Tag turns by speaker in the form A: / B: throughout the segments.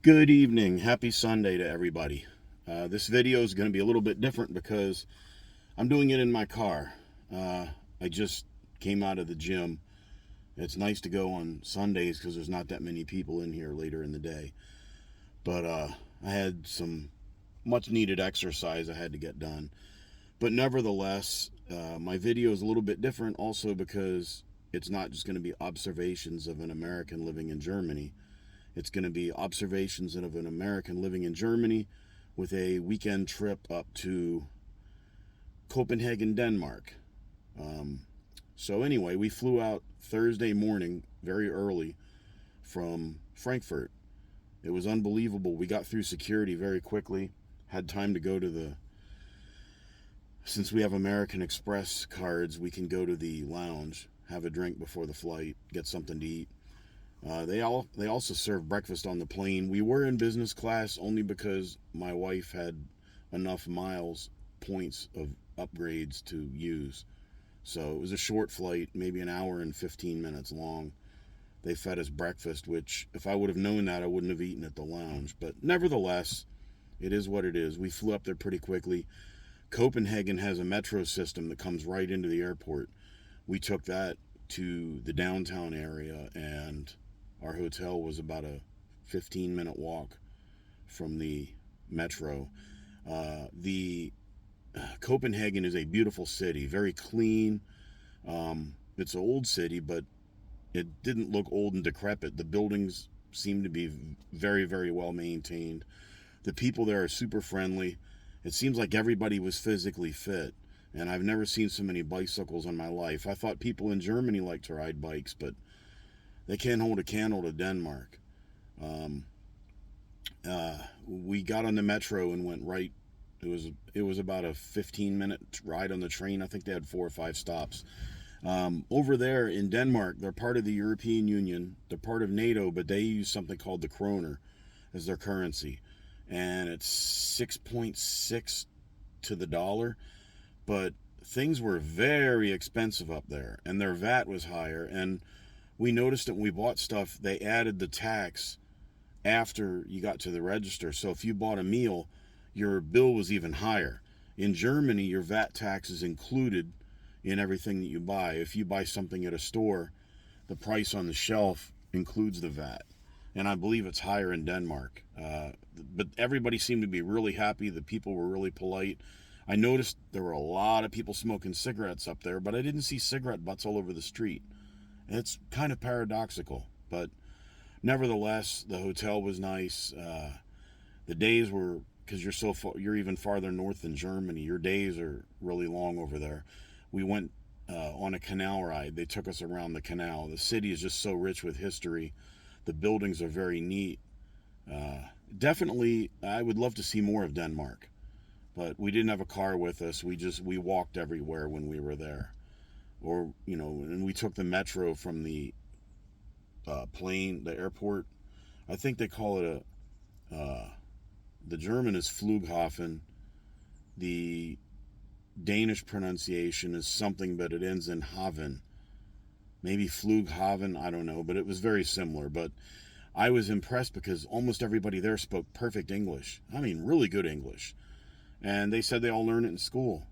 A: Good evening. Happy Sunday to everybody. This video is going to be a little bit different because I'm doing it in my car. I just came out of the gym. It's nice to go on Sundays because there's not that many people in here later in the day. But I had some much needed exercise I had to get done. But nevertheless, my video is a little bit different also because it's not just going to be observations of an American living in Germany. It's going to be observations of an American living in Germany with a weekend trip up to Copenhagen, Denmark. So anyway, we flew out Thursday morning very early from Frankfurt. It was unbelievable. We got through security very quickly, had time to go to since we have American Express cards, we can go to the lounge, have a drink before the flight, get something to eat. They also serve breakfast on the plane. We were in business class only because my wife had enough miles points of upgrades to use. So it was a short flight, maybe an hour and 15 minutes long. They fed us breakfast, which if I would have known that, I wouldn't have eaten at the lounge. But nevertheless, it is what it is. We flew up there pretty quickly. Copenhagen has a metro system that comes right into the airport. We took that to the downtown area, and our hotel was about a 15-minute walk from the metro. The Copenhagen is a beautiful city, very clean. It's an old city, but it didn't look old and decrepit. The buildings seem to be very, very well maintained. The people there are super friendly. It seems like everybody was physically fit, and I've never seen so many bicycles in my life. I thought people in Germany like to ride bikes, but they can't hold a candle to Denmark. Um, we got on the metro and went right. It was about a 15-minute ride on the train. I think they had 4 or 5 stops. Over there in Denmark, they're part of the European Union. They're part of NATO, but they use something called the kroner as their currency, and it's 6.6 to the dollar. But things were very expensive up there, and their VAT was higher. And we noticed that when we bought stuff, they added the tax after you got to the register. So if you bought a meal, your bill was even higher. In Germany, your VAT tax is included in everything that you buy. If you buy something at a store, the price on the shelf includes the VAT. And I believe it's higher in Denmark. But everybody seemed to be really happy. The people were really polite. I noticed there were a lot of people smoking cigarettes up there, but I didn't see cigarette butts all over the street. It's kind of paradoxical, but nevertheless, the hotel was nice. The days were, because you're even farther north than Germany. Your days are really long over there. We went on a canal ride. They took us around the canal. The city is just so rich with history. The buildings are very neat. Definitely, I would love to see more of Denmark, but we didn't have a car with us. We walked everywhere when we were there, or and we took the metro from the plane, the airport. I think they call it the German is Flughafen. The Danish pronunciation is something, but it ends in Haven. Maybe Flughaven, I don't know, but it was very similar. But I was impressed because almost everybody there spoke perfect English. I mean, really good English. And they said they all learn it in school.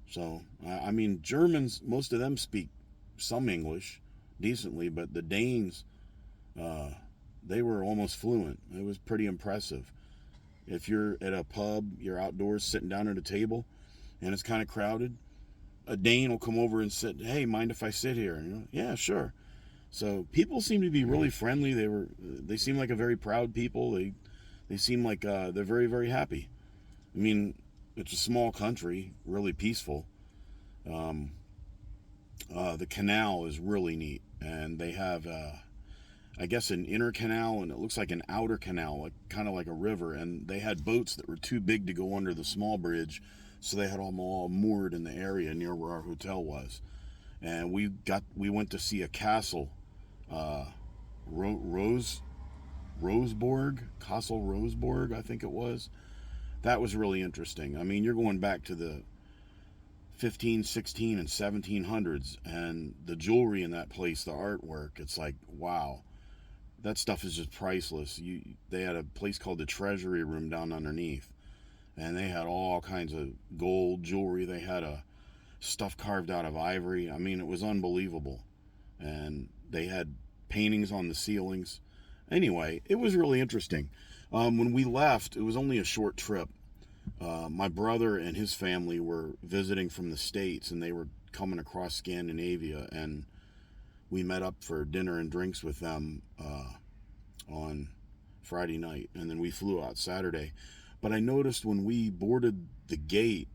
A: So, I mean, Germans, most of them speak some English decently, but the Danes, they were almost fluent. It was pretty impressive. If you're at a pub, you're outdoors sitting down at a table, and it's kind of crowded, a Dane will come over and sit, hey, mind if I sit here? And yeah, sure. So people seem to be really friendly. They seem like a very proud people. They seem like they're very, very happy. I mean, it's a small country, really peaceful. The canal is really neat, and they have, I guess, an inner canal, and it looks like an outer canal, like kind of like a river. And they had boats that were too big to go under the small bridge, so they had them all moored in the area near where our hotel was. And we went to see a castle, Roseborg, Castle Roseborg, I think it was. That was really interesting. I mean, you're going back to the 15, 16, and 1700s, and the jewelry in that place, the artwork, it's like, wow. that stuff is just priceless. They had a place called the Treasury Room down underneath, and they had all kinds of gold jewelry. They had a stuff carved out of ivory. I mean, it was unbelievable. And they had paintings on the ceilings. Anyway, it was really interesting. When we left, it was only a short trip. My brother and his family were visiting from the States, and they were coming across Scandinavia, and we met up for dinner and drinks with them on Friday night, and then we flew out Saturday. But I noticed when we boarded the gate,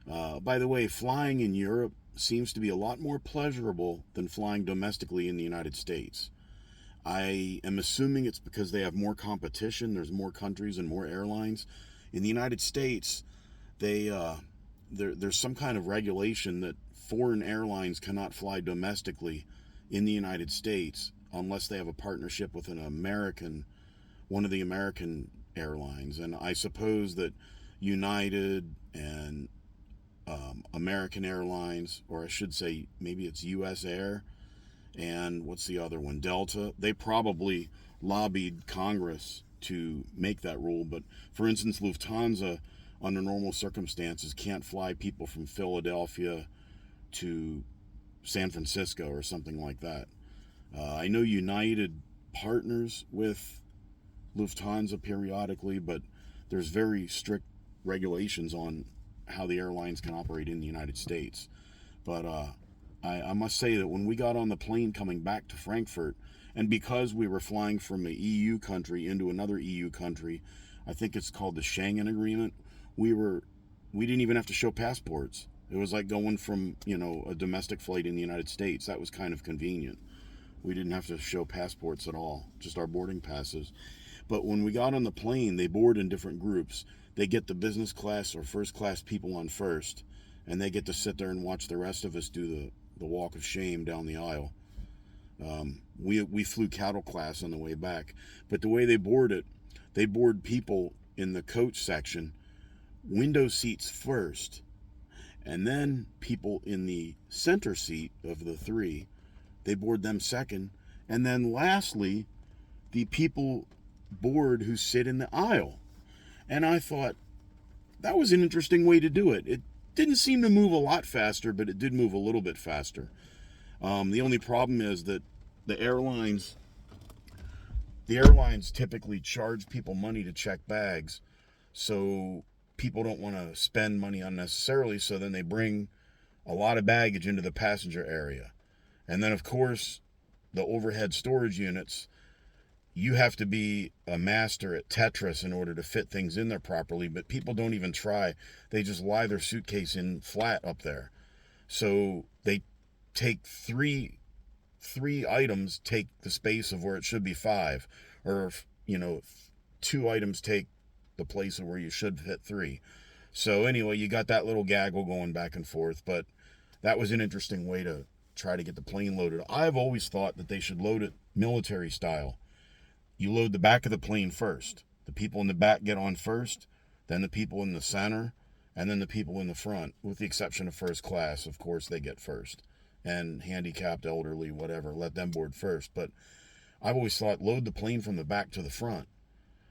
A: by the way, flying in Europe seems to be a lot more pleasurable than flying domestically in the United States. I am assuming it's because they have more competition. There's more countries and more airlines. In the United States, there's some kind of regulation that foreign airlines cannot fly domestically in the United States unless they have a partnership with one of the American airlines. And I suppose that United and American Airlines, or I should say maybe it's US Air, and what's the other one, Delta, they probably lobbied Congress to make that rule. But for instance, Lufthansa, under normal circumstances, can't fly people from Philadelphia to San Francisco or something like that. I know United partners with Lufthansa periodically, but there's very strict regulations on how the airlines can operate in the United States. But I must say that when we got on the plane coming back to Frankfurt, and because we were flying from an EU country into another EU country, I think it's called the Schengen Agreement, we didn't even have to show passports. It was like going from, a domestic flight in the United States. That was kind of convenient. We didn't have to show passports at all, just our boarding passes. But when we got on the plane, they board in different groups. They get the business class or first class people on first, and they get to sit there and watch the rest of us do the walk of shame down the aisle. We flew cattle class on the way back, but the way they board people in the coach section, window seats first, and then people in the center seat of the three, they board them second, and then lastly, the people board who sit in the aisle. And I thought that was an interesting way to do it. It didn't seem to move a lot faster, but it did move a little bit faster. The only problem is that the airlines typically charge people money to check bags, so people don't want to spend money unnecessarily, so then they bring a lot of baggage into the passenger area. And then, of course, the overhead storage units, you have to be a master at Tetris in order to fit things in there properly, but people don't even try. They just lie their suitcase in flat up there. So they take three items take the space of where it should be five, or, two items take the place of where you should fit three. So anyway, you got that little gaggle going back and forth, but that was an interesting way to try to get the plane loaded. I've always thought that they should load it military style. You load the back of the plane first. The people in the back get on first, then the people in the center, and then the people in the front, with the exception of first class. Of course, they get first. And handicapped, elderly, whatever, let them board first. But I've always thought load the plane from the back to the front.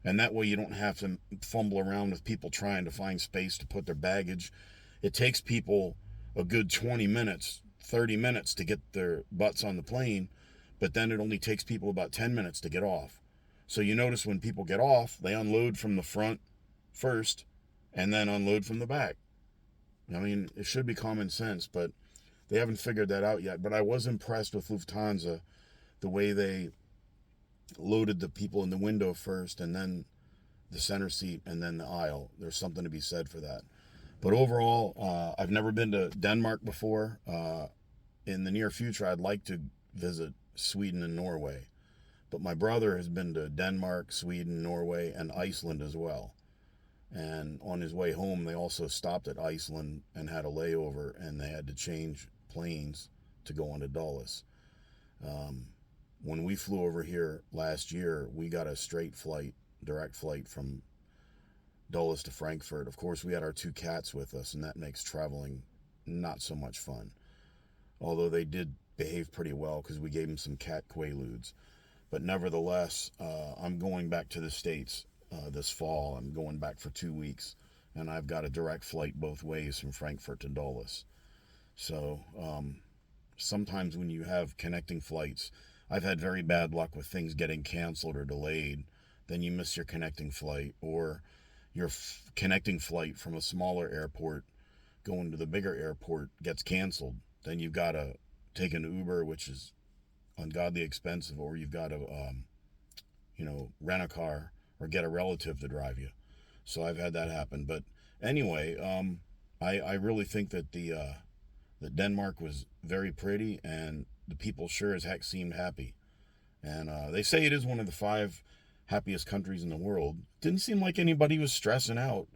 A: And that way you don't have to fumble around with people trying to find space to put their baggage. It takes people a good 20 minutes, 30 minutes to get their butts on the plane, but then it only takes people about 10 minutes to get off. So you notice when people get off, they unload from the front first and then unload from the back. I mean, it should be common sense, but they haven't figured that out yet. But I was impressed with Lufthansa, the way they loaded the people in the window first and then the center seat and then the aisle. There's something to be said for that. But overall, I've never been to Denmark before. In the near future, I'd like to visit Sweden and Norway. But my brother has been to Denmark, Sweden, Norway, and Iceland as well. And on his way home, they also stopped at Iceland and had a layover, and they had to change planes to go on to Dulles. When we flew over here last year, we got a direct flight from Dulles to Frankfurt. Of course, we had our two cats with us, and that makes traveling not so much fun. Although they did behave pretty well because we gave them some cat quaaludes. But nevertheless, I'm going back to the States this fall. I'm going back for 2 weeks, and I've got a direct flight both ways from Frankfurt to Dulles. So sometimes when you have connecting flights, I've had very bad luck with things getting canceled or delayed. Then you miss your connecting flight, or your connecting flight from a smaller airport going to the bigger airport gets canceled. Then you've got to take an Uber, which is ungodly expensive, or you've got to, rent a car or get a relative to drive you. So I've had that happen. But anyway, I really think that that Denmark was very pretty, and the people sure as heck seemed happy. And they say it is one of the 5 happiest countries in the world. Didn't seem like anybody was stressing out.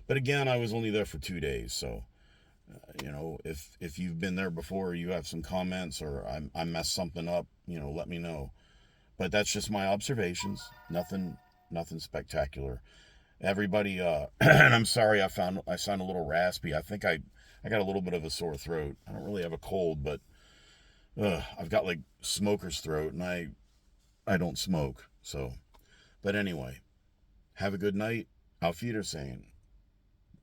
A: But again, I was only there for 2 days, so if you've been there before, you have some comments, or I messed something up, let me know. But that's just my observations. Nothing spectacular. Everybody, and I'm sorry, I sound a little raspy. I think I got a little bit of a sore throat. I don't really have a cold, but I've got like smoker's throat, and I don't smoke. So, but anyway, have a good night. Auf Wiedersehen.